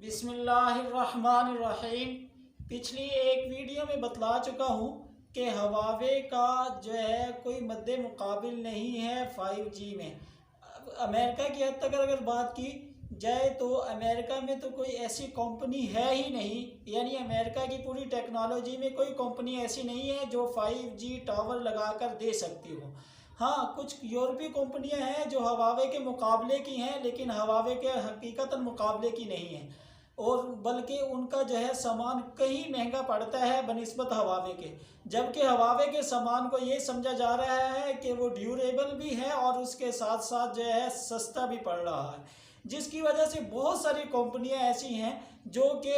बिस्मिल्लाहिर्रहमानिर्रहीम। पिछली एक वीडियो में बतला चुका हूँ कि हवावे का जो है कोई मद्दे मुकाबिल नहीं है 5G में। अमेरिका की हद तक अगर बात की जाए तो अमेरिका में तो कोई ऐसी कंपनी है ही नहीं, यानी अमेरिका की पूरी टेक्नोलॉजी में कोई कंपनी ऐसी नहीं है जो 5G टावर लगाकर दे सकती हो। हाँ, कुछ यूरोपीय कंपनियां हैं जो हवावे के मुकाबले की हैं, लेकिन हवावे के हकीकतन मुकाबले की नहीं है, और बल्कि उनका जो है सामान कहीं महंगा पड़ता है बनिस्बत हवावे के। जबकि हवावे के सामान को ये समझा जा रहा है कि वो ड्यूरेबल भी है और उसके साथ साथ जो है सस्ता भी पड़ रहा है, जिसकी वजह से बहुत सारी कंपनियां ऐसी हैं जो कि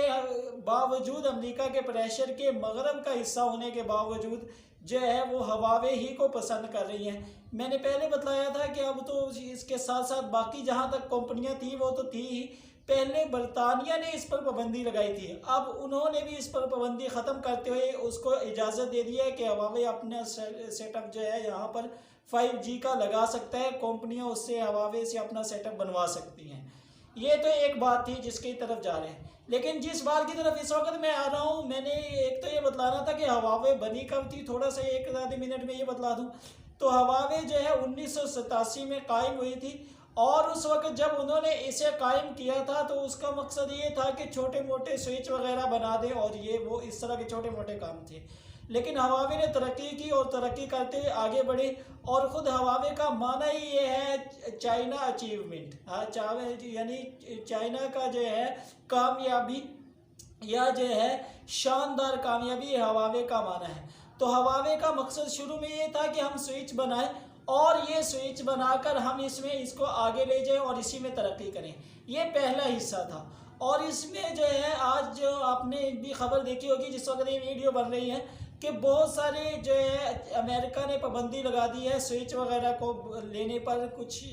बावजूद अमेरिका के प्रेशर के मगरब का हिस्सा होने के बावजूद जो है वो हवावे ही को पसंद कर रही हैं। मैंने पहले बताया था कि अब तो इसके साथ साथ बाकी जहां तक कंपनियां थी वो तो थी ही। पहले बरतानिया ने इस पर पाबंदी लगाई थी, अब उन्होंने भी इस पर पाबंदी ख़त्म करते हुए उसको इजाज़त दे दी है कि हवावे अपना सेटअप जो है यहाँ पर 5G का लगा सकता है। कंपनियाँ उससे हवावे से अपना सेटअप बनवा सकती हैं। ये तो एक बात थी जिसकी तरफ जा रहे हैं, लेकिन जिस बात की तरफ इस वक्त मैं आ रहा हूँ, मैंने एक तो ये बतलाना था कि हवावे बनी कब थी, थोड़ा सा एक आधे मिनट में ये बतला दूँ। तो हवावे जो है 1987 में कायम हुई थी, और उस वक्त जब उन्होंने इसे कायम किया था तो उसका मकसद ये था कि छोटे मोटे स्विच वगैरह बना दें, और ये वो इस तरह के छोटे मोटे काम थे। लेकिन हवावे ने तरक्की की और तरक्की करते हुए आगे बढ़े, और ख़ुद हवावे का माना ही ये है चाइना अचीवमेंट। हाँ, यानी चाइना का जो है कामयाबी या जो है शानदार कामयाबी हवावे का माना है। तो हवावे का मकसद शुरू में ये था कि हम स्विच बनाएं और ये स्विच बनाकर हम इसमें इसको आगे ले जाएं और इसी में तरक्की करें। ये पहला हिस्सा था, और इसमें जो है आज जो आपने भी खबर देखी होगी जिस वक्त ये वीडियो बन रही है कि बहुत सारे जो है अमेरिका ने पाबंदी लगा दी है स्विच वगैरह को लेने पर, कुछ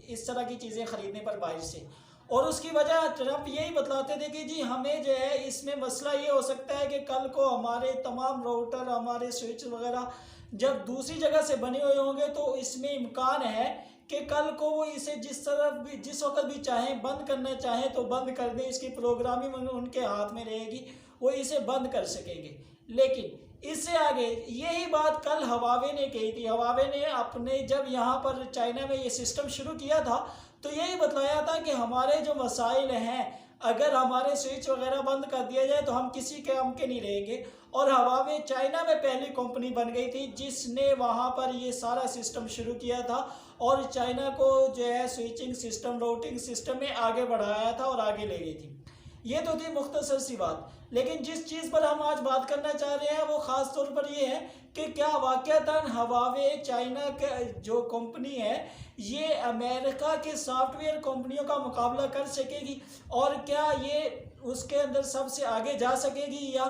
इस तरह की चीज़ें ख़रीदने पर बाहर से। और उसकी वजह ट्रंप यही बतलाते थे कि जी हमें जो है इसमें मसला ये हो सकता है कि कल को हमारे तमाम राउटर, हमारे स्विच वगैरह जब दूसरी जगह से बने हुए होंगे तो इसमें इम्कान है कि कल को वो इसे जिस तरफ भी जिस वक्त भी चाहें बंद करना चाहें तो बंद कर दें। इसकी प्रोग्रामिंग उनके हाथ में रहेगी, वो इसे बंद कर सकेंगे। लेकिन इससे आगे यही बात कल हवावे ने कही थी। हवावे ने अपने जब यहाँ पर चाइना में ये सिस्टम शुरू किया था तो यही बतलाया था कि हमारे जो मसाइल हैं, अगर हमारे स्विच वगैरह बंद कर दिया जाए तो हम किसी काम के नहीं रहेंगे। और हवावे चाइना में पहली कंपनी बन गई थी जिसने वहाँ पर ये सारा सिस्टम शुरू किया था और चाइना को जो है स्विचिंग सिस्टम, राउटिंग सिस्टम में आगे बढ़ाया था और आगे ले गई थी। ये तो थी मुख्तसर सी बात। लेकिन जिस चीज़ पर हम आज बात करना चाह रहे हैं वो ख़ास तौर पर ये है कि क्या वाक़तन हवावे चाइना का जो कंपनी है ये अमेरिका के सॉफ्टवेयर कंपनियों का मुकाबला कर सकेगी, और क्या ये उसके अंदर सबसे आगे जा सकेगी। या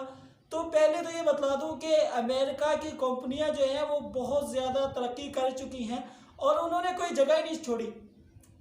तो पहले तो ये बतला दूं कि अमेरिका की कंपनियां जो हैं वो बहुत ज़्यादा तरक्की कर चुकी हैं और उन्होंने कोई जगह ही नहीं छोड़ी।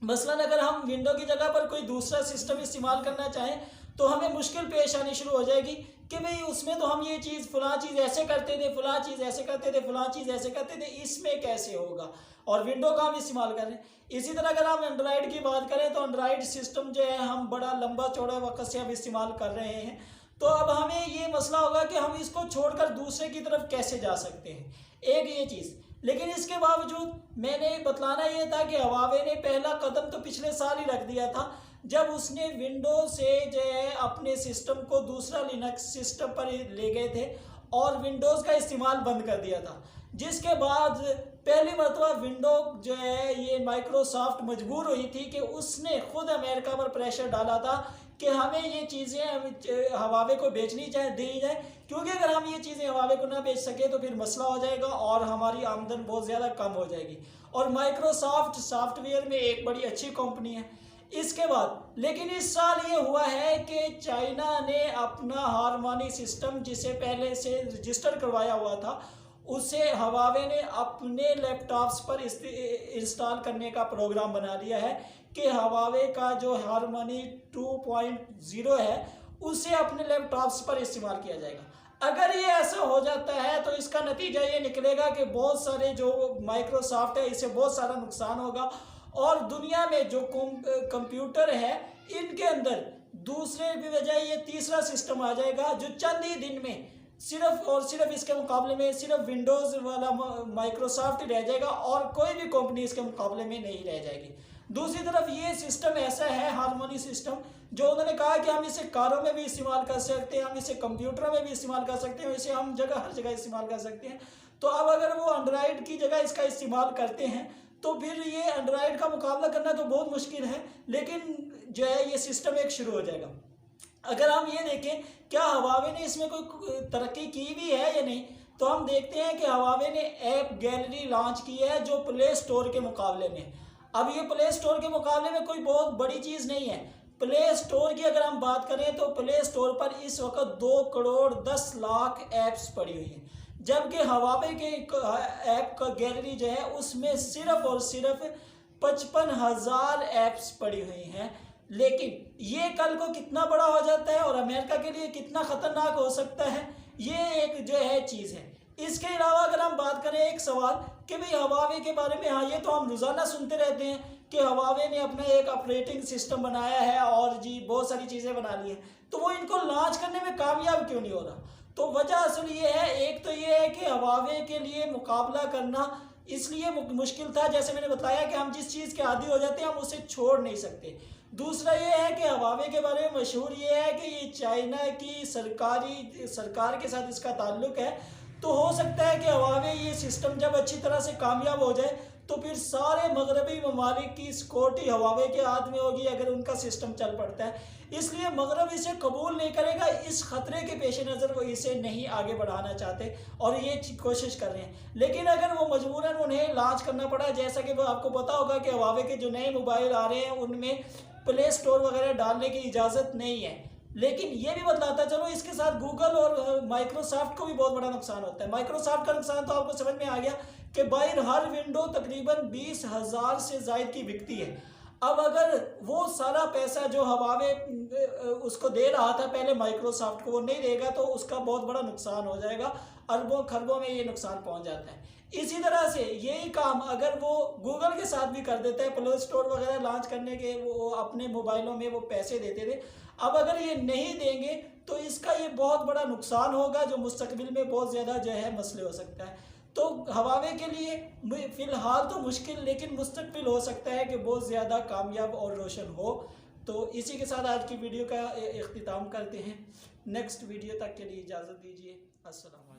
मसलन अगर हम विंडो की जगह पर कोई दूसरा सिस्टम इस्तेमाल करना चाहें तो हमें मुश्किल पेश आनी शुरू हो जाएगी कि भाई उसमें तो हम ये चीज़ फ़लाँ चीज़ ऐसे करते थे, फ़लाँ चीज़ ऐसे करते थे, फ़लाँ चीज़ ऐसे करते थे, इसमें कैसे होगा, और विंडो का हम इस्तेमाल करें। इसी तरह अगर हम एंड्रॉयड की बात करें तो एंड्रॉयड सिस्टम जो है हम बड़ा लंबा चौड़ा वक्त से अब इस्तेमाल कर रहे हैं, तो अब हमें ये मसला होगा कि हम इसको छोड़कर दूसरे की तरफ कैसे जा सकते हैं। एक ये चीज़। लेकिन इसके बावजूद मैंने बतलाना ये था कि हवावे ने पहला कदम तो पिछले साल ही रख दिया था जब उसने विंडो से जो है अपने सिस्टम को दूसरा लिनक्स सिस्टम पर ले गए थे और विंडोज़ का इस्तेमाल बंद कर दिया था, जिसके बाद पहली मरतबा विंडो जो है ये माइक्रोसॉफ्ट मजबूर हुई थी कि उसने खुद अमेरिका पर प्रेशर डाला था कि हमें ये चीज़ें हवावे को बेचनी दी जाए, क्योंकि अगर हम ये चीज़ें हवावे को ना बेच सके तो फिर मसला हो जाएगा और हमारी आमदन बहुत ज़्यादा कम हो जाएगी। और माइक्रोसॉफ्ट सॉफ्टवेयर में एक बड़ी अच्छी कंपनी है। इसके बाद लेकिन इस साल ये हुआ है कि चाइना ने अपना हारमोनी सिस्टम जिसे पहले से रजिस्टर करवाया हुआ था उसे हवावे ने अपने लैपटॉप्स पर इंस्टॉल करने का प्रोग्राम बना लिया है कि हवावे का जो हारमोनी 2.0 है उसे अपने लैपटॉप्स पर इस्तेमाल किया जाएगा। अगर ये ऐसा हो जाता है तो इसका नतीजा ये निकलेगा कि बहुत सारे जो माइक्रोसॉफ्ट है इसे बहुत सारा नुकसान होगा और दुनिया में जो कंप्यूटर है इनके अंदर दूसरे की बजाय ये तीसरा सिस्टम आ जाएगा जो चंद ही दिन में सिर्फ और सिर्फ इसके मुकाबले में सिर्फ विंडोज़ वाला माइक्रोसॉफ्ट रह जाएगा और कोई भी कंपनी इसके मुकाबले में नहीं रह जाएगी। दूसरी तरफ ये सिस्टम ऐसा है हारमोनी सिस्टम, जो उन्होंने कहा कि हम इसे कारों में भी इस्तेमाल कर सकते हैं, हम इसे कंप्यूटरों में भी इस्तेमाल कर सकते हैं, इसे हम हर जगह इस्तेमाल कर सकते हैं। तो अब अगर वो एंड्रॉयड की जगह इसका इस्तेमाल करते हैं तो फिर ये एंड्रॉयड का मुकाबला करना तो बहुत मुश्किल है, लेकिन जो है ये सिस्टम एक शुरू हो जाएगा। अगर हम ये देखें क्या हवावे ने इसमें कोई तरक्की की भी है या नहीं, तो हम देखते हैं कि हवावे ने ऐप गैलरी लॉन्च की है जो प्ले स्टोर के मुकाबले में। अब ये प्ले स्टोर के मुकाबले में कोई बहुत बड़ी चीज़ नहीं है। प्ले स्टोर की अगर हम बात करें तो प्ले स्टोर पर इस वक्त 2 करोड़ 10 लाख ऐप्स पड़ी हुई हैं, जबकि हवावे के ऐप का गैलरी जो है उसमें सिर्फ और सिर्फ 55,000 ऐप्स पड़ी हुई हैं। लेकिन ये कल को कितना बड़ा हो जाता है और अमेरिका के लिए कितना ख़तरनाक हो सकता है, ये एक जो है चीज़ है। इसके अलावा अगर हम बात करें एक सवाल कि भाई हवावे के बारे में, हाँ ये तो हम रोज़ाना सुनते रहते हैं कि हवावे ने अपना एक ऑपरेटिंग सिस्टम बनाया है और जी बहुत सारी चीज़ें बना ली हैं, तो वो इनको लॉन्च करने में कामयाब क्यों नहीं हो रहा? तो वजह असल ये है, एक तो ये है कि हवावे के लिए मुकाबला करना इसलिए मुश्किल था, जैसे मैंने बताया कि हम जिस चीज़ के आदी हो जाते हैं हम उसे छोड़ नहीं सकते। दूसरा ये है कि हवावे के बारे में मशहूर ये है कि ये चाइना की सरकार के साथ इसका ताल्लुक है। तो हो सकता है कि हवावे ये सिस्टम जब अच्छी तरह से कामयाब हो जाए तो फिर सारे मगरबी ममालिक की सिक्योरिटी हवावे के हाथ में होगी अगर उनका सिस्टम चल पड़ता है। इसलिए मगरब इसे कबूल नहीं करेगा, इस खतरे के पेश नज़र वो इसे नहीं आगे बढ़ाना चाहते और ये कोशिश कर रहे हैं। लेकिन अगर वो मजबूरन उन्हें लॉन्च करना पड़ा, जैसा कि वो आपको पता होगा कि हवावे के जो नए मोबाइल आ रहे हैं उनमें प्ले स्टोर वगैरह डालने की इजाज़त नहीं है। लेकिन ये भी बतलाता चलो इसके साथ गूगल और माइक्रोसॉफ्ट को भी बहुत बड़ा नुकसान होता है। माइक्रोसॉफ्ट का नुकसान तो आपको समझ में आ गया कि बाहर हर विंडो तकरीबन 20,000 से ज़ायद की बिकती है। अब अगर वो सारा पैसा जो हवावे उसको दे रहा था पहले माइक्रोसॉफ्ट को, वो नहीं देगा तो उसका बहुत बड़ा नुकसान हो जाएगा, अरबों खरबों में ये नुकसान पहुंच जाता है। इसी तरह से यही काम अगर वो गूगल के साथ भी कर देता है, प्ले स्टोर वगैरह लॉन्च करने के वो अपने मोबाइलों में वो पैसे देते थे, अब अगर ये नहीं देंगे तो इसका ये बहुत बड़ा नुकसान होगा जो मुस्तकबिल में बहुत ज़्यादा जो है मसले हो सकता है। तो हवावे के लिए फ़िलहाल तो मुश्किल, लेकिन मुस्तकबिल हो सकता है कि बहुत ज़्यादा कामयाब और रोशन हो। तो इसी के साथ आज की वीडियो का इख्तिताम करते हैं। नेक्स्ट वीडियो तक के लिए इजाज़त दीजिए। अस्सलाम।